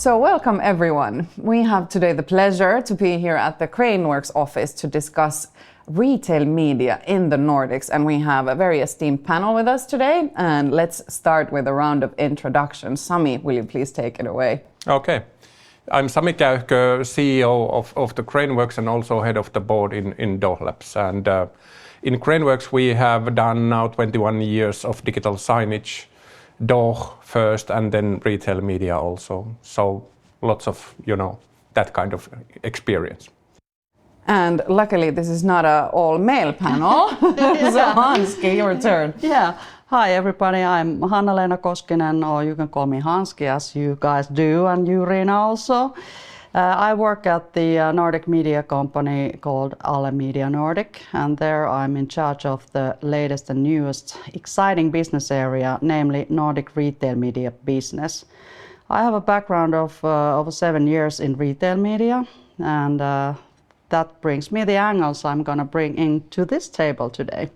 So welcome everyone. We have today the pleasure to be here at the Craneworks office to discuss retail media in the Nordics, and we have a very esteemed panel with us today. And let's start with a round of introductions. Sami, will you please take it away? Okay. I'm Sami Käyhkö, CEO of the Craneworks and also head of the board in Doohlabs. And in Craneworks we have done now 21 years of digital signage, Dooh first and then retail media also. So lots of, that kind of experience. And luckily this is not an all-male panel. So Hanski, your turn. Yeah. Hi everybody, I'm Hanna-Leena Koskinen, or you can call me Hanski as you guys do, and you Riina also. I work at the Nordic media company called Ale Media Nordic, and there I'm in charge of the latest and newest exciting business area, namely Nordic retail media business. I have a background of over 7 years in retail media, and that brings me the angles I'm going to bring into this table today.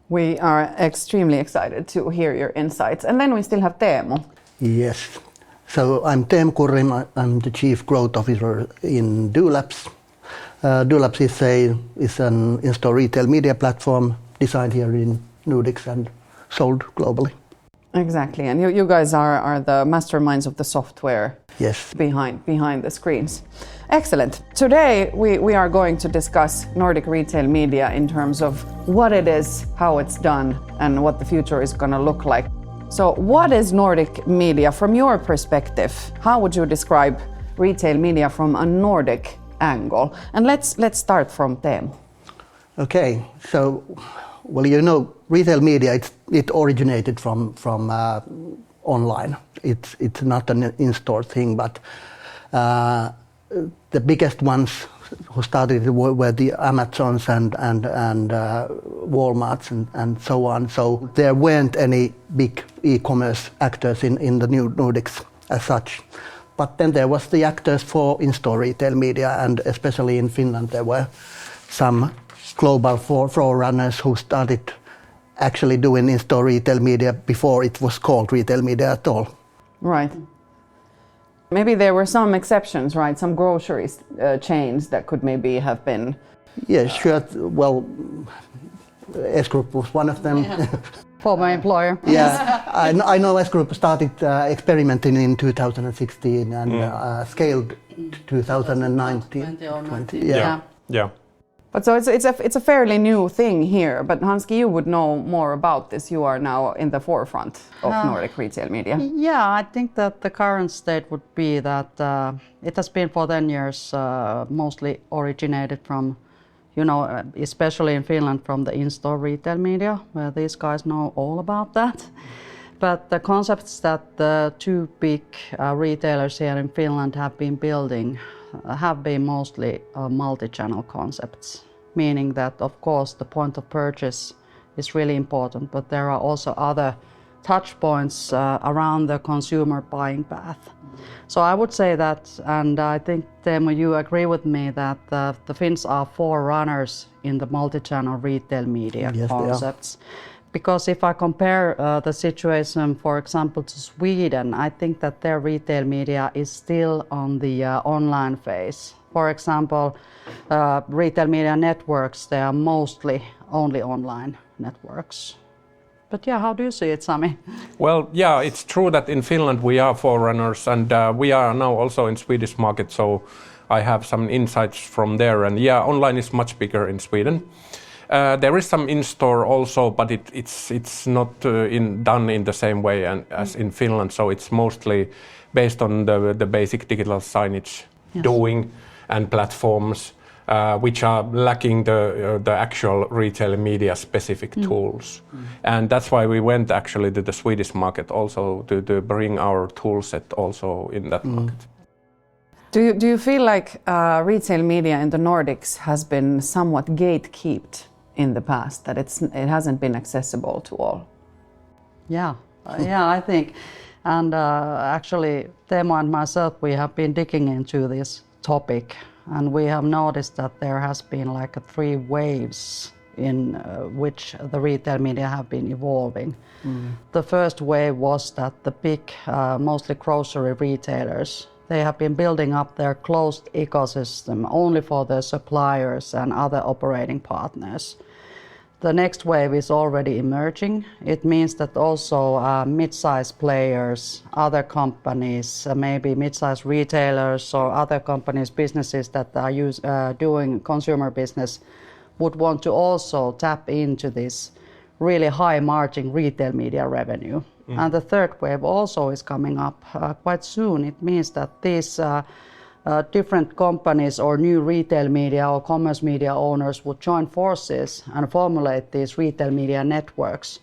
We are extremely excited to hear your insights. And then we still have Teemu. Yes. So I'm Teemu Kurri. I'm the Chief Growth Officer in Doohlabs. Doohlabs is an in-store retail media platform designed here in Nordics and sold globally. Exactly. And you guys are the masterminds of the software. Yes. Behind the screens. Excellent. Today we are going to discuss Nordic retail media in terms of what it is, how it's done, and what the future is going to look like. So what is Nordic media from your perspective? How would you describe retail media from a Nordic angle? And let's start from Teemu. Okay. So, retail media, it originated from online. It's not an in-store thing, but the biggest ones who started were the Amazons and Walmarts and so on. So there weren't any big e-commerce actors in the new Nordics as such. But then there was the actors for in-store retail media, and especially in Finland there were some global forerunners who started actually doing in-store retail media before it was called retail media at all. Right. Maybe there were some exceptions, right? Some grocery chains that could maybe have been... Yeah, sure. Well, S Group was one of them. Yeah. Former employer. Yeah, I know S Group started experimenting in 2016 and scaled 2019. 20. Yeah. But so it's a fairly new thing here. But Hanski, you would know more about this. You are now in the forefront of Nordic retail media. Yeah, I think that the current state would be that it has been for 10 years mostly originated from, especially in Finland, from the in-store retail media, where these guys know all about that. But the concepts that the two big retailers here in Finland have been building have been mostly multi-channel concepts, meaning that of course the point of purchase is really important, but there are also other touch points around the consumer buying path. So I would say that, and I think Teemu, you agree with me that the Finns are forerunners in the multi-channel retail media concepts. Because if I compare the situation, for example, to Sweden, I think that their retail media is still on the online phase. For example, retail media networks, they are mostly only online networks. But yeah, how do you see it, Sami? Well, yeah, it's true that in Finland we are forerunners, and we are now also in Swedish market, so I have some insights from there. And yeah, online is much bigger in Sweden. There is some in-store also, but it's not done in the same way as in Finland. So it's mostly based on the basic digital signage doing and platforms, which are lacking the actual retail media specific tools. And that's why we went actually to the Swedish market also to bring our tool set also in that market. Do you feel like retail media in the Nordics has been somewhat gatekept in the past, that it hasn't been accessible to all? Yeah, I think. And actually, Teemu and myself, we have been digging into this topic, and we have noticed that there has been like 3 waves in which the retail media have been evolving. The first wave was that the big, mostly grocery retailers, They have been building up their closed ecosystem only for their suppliers and other operating partners. The next wave is already emerging. It means that also mid-sized players, other companies, maybe mid-sized retailers or other companies, businesses that are doing consumer business would want to also tap into this really high margin retail media revenue. And the third wave also is coming up quite soon. It means that these different companies or new retail media or commerce media owners would join forces and formulate these retail media networks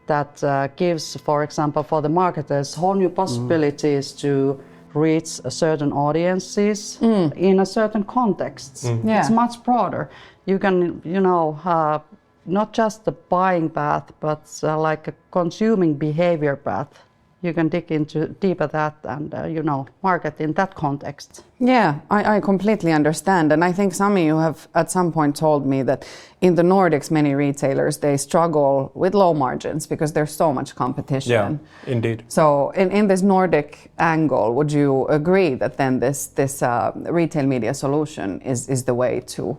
that gives, for example, for the marketers, whole new possibilities to reach certain audiences in a certain context. It's much broader. You can, not just the buying path, but like a consuming behavior path. You can dig into deeper that and market in that context. Yeah, I completely understand. And I think Sami, you have at some point told me that in the Nordics, many retailers, they struggle with low margins because there's so much competition. Yeah, indeed. So in this Nordic angle, would you agree that then this retail media solution is the way to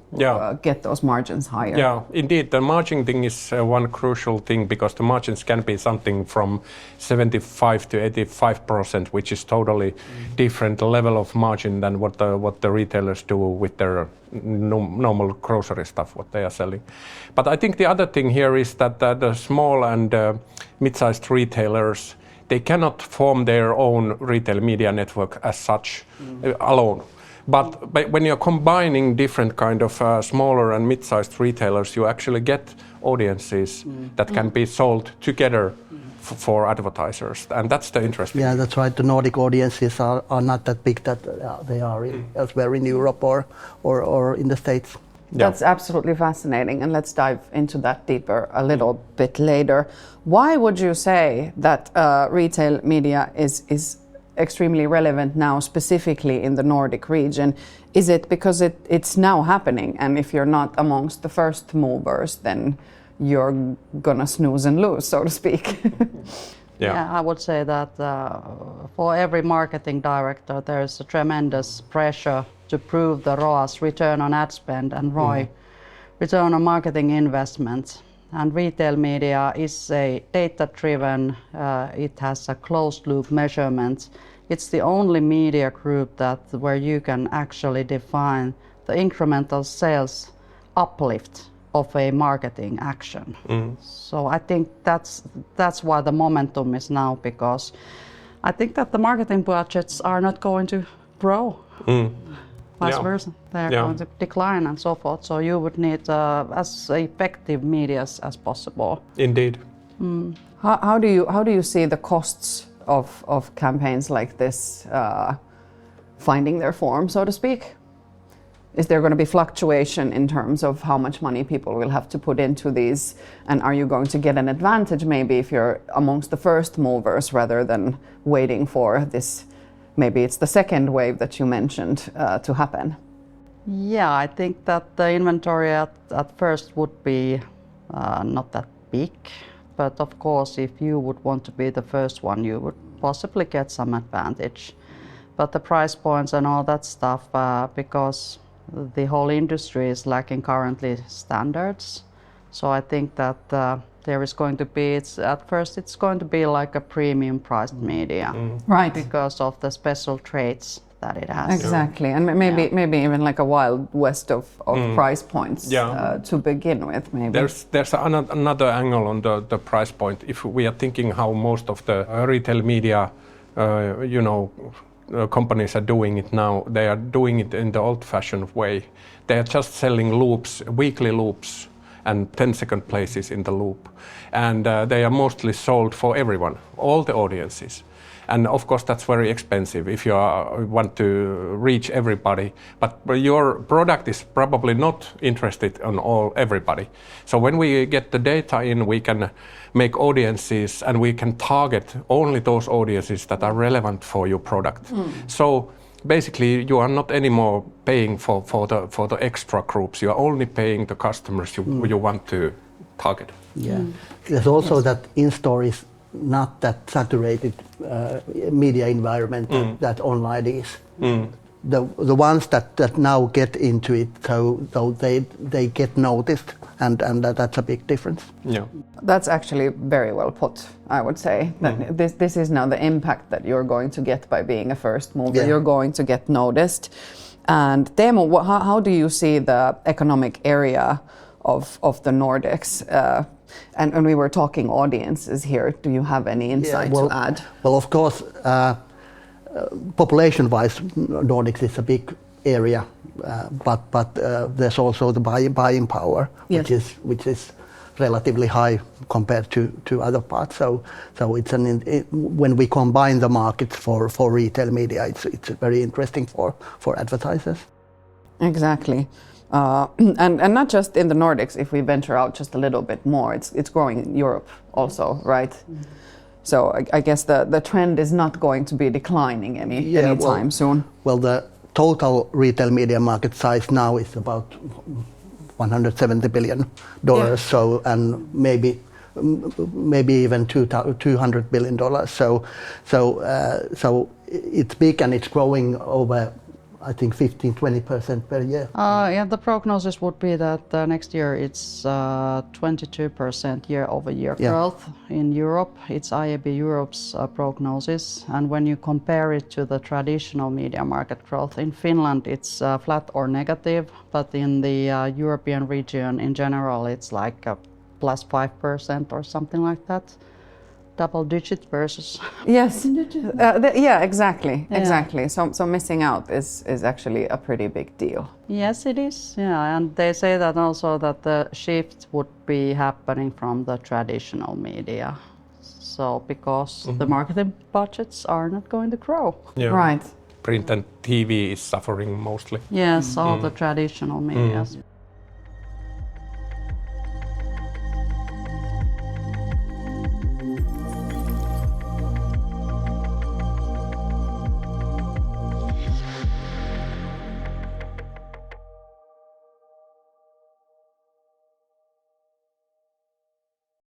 get those margins higher? Yeah, indeed. The margin thing is one crucial thing because the margins can be something from 75 to 85%, which is totally different level of margin than what the retailers do with their normal grocery stuff, what they are selling. But I think the other thing here is that the small and mid-sized retailers, they cannot form their own retail media network as such alone. But when you're combining different kind of smaller and mid-sized retailers, you actually get audiences that can be sold together for advertisers, and that's the interesting. Yeah, that's right. The Nordic audiences are not that big that they are elsewhere in Europe or in the States. Yeah. That's absolutely fascinating, and let's dive into that deeper a little bit later. Why would you say that retail media is extremely relevant now, specifically in the Nordic region? Is it because it's now happening, and if you're not amongst the first movers, then you're gonna snooze and lose, so to speak? Yeah, I would say that for every marketing director, there's a tremendous pressure to prove the ROAS, return on ad spend, and ROI, return on marketing investments. And retail media is a data-driven, it has a closed-loop measurement. It's the only media group where you can actually define the incremental sales uplift of a marketing action. So I think that's why the momentum is now, because I think that the marketing budgets are not going to grow. Vice versa, they're going to decline and so forth. So you would need as effective media as possible. Indeed. How do you see the costs of campaigns like this finding their form, so to speak? Is there going to be fluctuation in terms of how much money people will have to put into these? And are you going to get an advantage maybe if you're amongst the first movers rather than waiting for this, maybe it's the second wave that you mentioned, to happen? Yeah, I think that the inventory at first would be not that big. But of course, if you would want to be the first one, you would possibly get some advantage. But the price points and all that stuff, because the whole industry is lacking currently standards. So I think that there is going to be, at first it's going to be like a premium priced media. Right. Because of the special traits that it has. Exactly, and maybe even like a wild west of price points to begin with. Maybe there's another angle on the price point. If we are thinking how most of the retail media, companies are doing it now, they are doing it in the old-fashioned way. They are just selling loops, weekly loops, and 10-second places in the loop, and they are mostly sold for everyone, all the audiences. And of course, that's very expensive if you want to reach everybody. But your product is probably not interested in everybody. So when we get the data in, we can make audiences and we can target only those audiences that are relevant for your product. So basically, you are not anymore paying for the extra groups. You are only paying the customers you want to target. Yeah. There's also that in-store is not that saturated media environment that online is. The ones that now get into it, so they get noticed, and that's a big difference. Yeah. That's actually very well put, I would say. That this is now the impact that you're going to get by being a first mover. Yeah. You're going to get noticed. And Teemu, how do you see the economic area of the Nordics? And we were talking audiences here. Do you have any insight to add? Well, of course, population-wise, Nordics is a big area, but there's also the buying power, Yes. which is relatively high compared to other parts. So it's when we combine the markets for retail media, it's very interesting for advertisers. Exactly. And not just in the Nordics. If we venture out just a little bit more, it's growing in Europe also, right? So I guess the trend is not going to be declining anytime soon. Well, the total retail media market size now is about $170 billion. So, and maybe even $200 billion. So it's big and it's growing over, I think, 15-20% per year. The prognosis would be that next year it's 22% year-over-year growth in Europe. It's IAB Europe's prognosis, and when you compare it to the traditional media market growth in Finland, it's flat or negative, but in the European region in general, it's like plus 5% or something like that. Double-digit versus. Yes. Exactly. So missing out is actually a pretty big deal. Yes, it is. Yeah, and they say that also that the shift would be happening from the traditional media. So because the marketing budgets are not going to grow. Yeah. Right. Print and TV is suffering mostly. Yes, all the traditional medias.